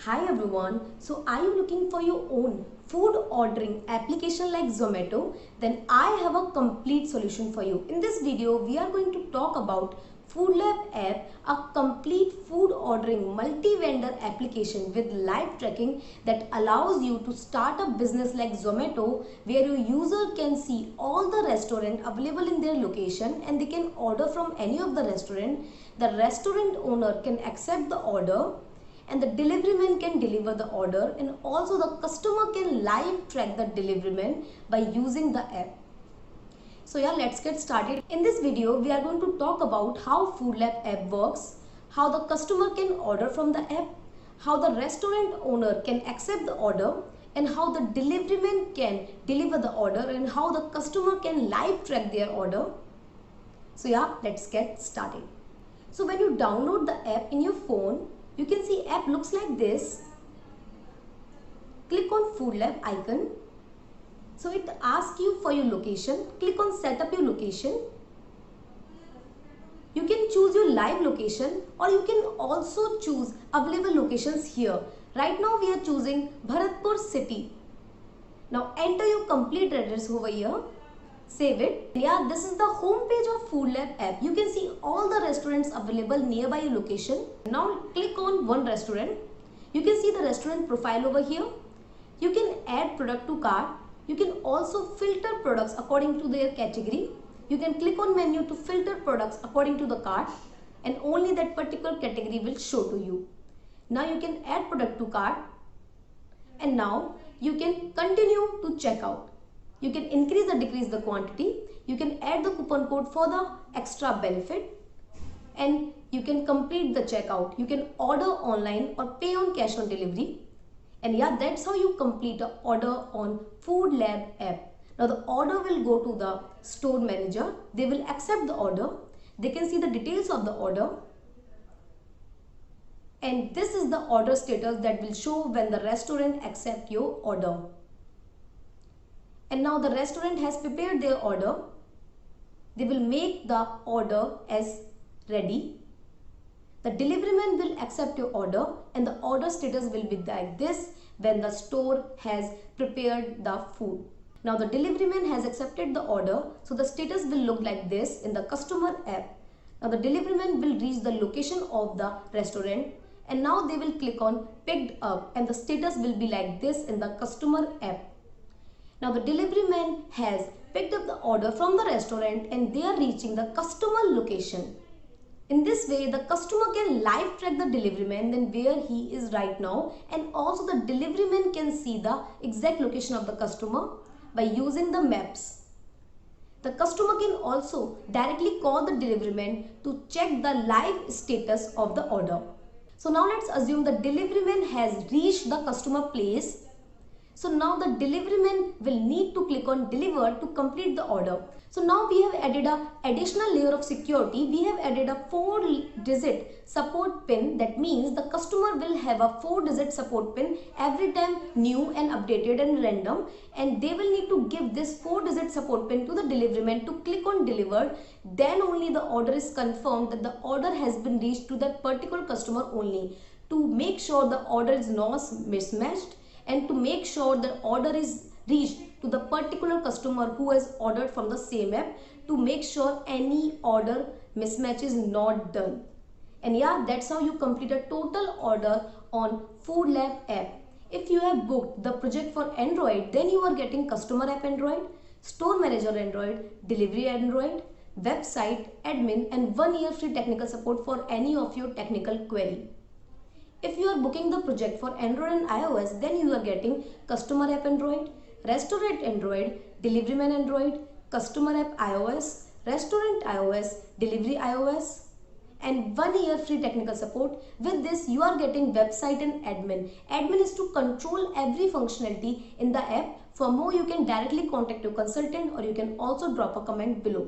Hi everyone. So are you looking for your own food ordering application like Zomato? Then I have a complete solution for you. In this video, we are going to talk about FoodLab app, a complete food ordering multi-vendor application with live tracking that allows you to start a business like Zomato, where your user can see all the restaurant available in their location and they can order from any of the restaurant. The restaurant owner can accept the order and the delivery man can deliver the order, and also the customer can live track the delivery man by using the app. So yeah, let's get started. In this video, we are going to talk about how FoodLab app works, how the customer can order from the app, how the restaurant owner can accept the order, and how the delivery man can deliver the order, and how the customer can live track their order. So yeah, let's get started. So when you download the app in your phone, you can see app looks like this. Click on FoodLab icon. So it asks you for your location. Click on set up your location. You can choose your live location, or you can also choose available locations here. Right now we are choosing Bharatpur city. Now enter your complete address over here. Save it. Yeah, this is the home page of FoodLab app. You can see all the restaurants available nearby your location. Now click on one restaurant. You can see the restaurant profile over here. You can add product to cart. You can also filter products according to their category. You can click on menu to filter products according to the cart, and only that particular category will show to you. Now you can add product to cart, and now you can continue to checkout. You can increase or decrease the quantity. You can add the coupon code for the extra benefit, and you can complete the checkout. You can order online or pay on cash on delivery. And yeah, that's how you complete an order on FoodLab app. Now the order will go to the store manager. They will accept the order. They can see the details of the order. And this is the order status that will show when the restaurant accepts your order. And now the restaurant has prepared their order. They will make the order as ready. The delivery man will accept your order, and the order status will be like this when the store has prepared the food. Now the delivery man has accepted the order, so the status will look like this in the customer app. Now the delivery man will reach the location of the restaurant, and now they will click on picked up, and the status will be like this in the customer app. Now the delivery man has picked up the order from the restaurant and they are reaching the customer location. In this way, the customer can live track the delivery man then where he is right now, and also the delivery man can see the exact location of the customer by using the maps. The customer can also directly call the delivery man to check the live status of the order. So now let's assume the delivery man has reached the customer place. So now the delivery man will need to click on deliver to complete the order. So now we have added an additional layer of security. We have added a 4-digit support pin. That means the customer will have a 4-digit support pin every time new and updated and random. And they will need to give this 4-digit support pin to the delivery man to click on deliver. Then only the order is confirmed that the order has been reached to that particular customer only. To make sure the order is not mismatched, and to make sure the order is reached to the particular customer who has ordered from the same app, to make sure any order mismatch is not done. And yeah, that's how you complete a total order on FoodLab app. If you have booked the project for Android, then you are getting customer app Android, store manager Android, delivery Android, website, admin, and 1 year free technical support for any of your technical query. If you are booking the project for Android and iOS, then you are getting customer app Android, restaurant Android, delivery man Android, customer app iOS, restaurant iOS, delivery iOS, and 1 year free technical support. With this, you are getting website and admin. Admin is to control every functionality in the app. For more, you can directly contact your consultant, or you can also drop a comment below.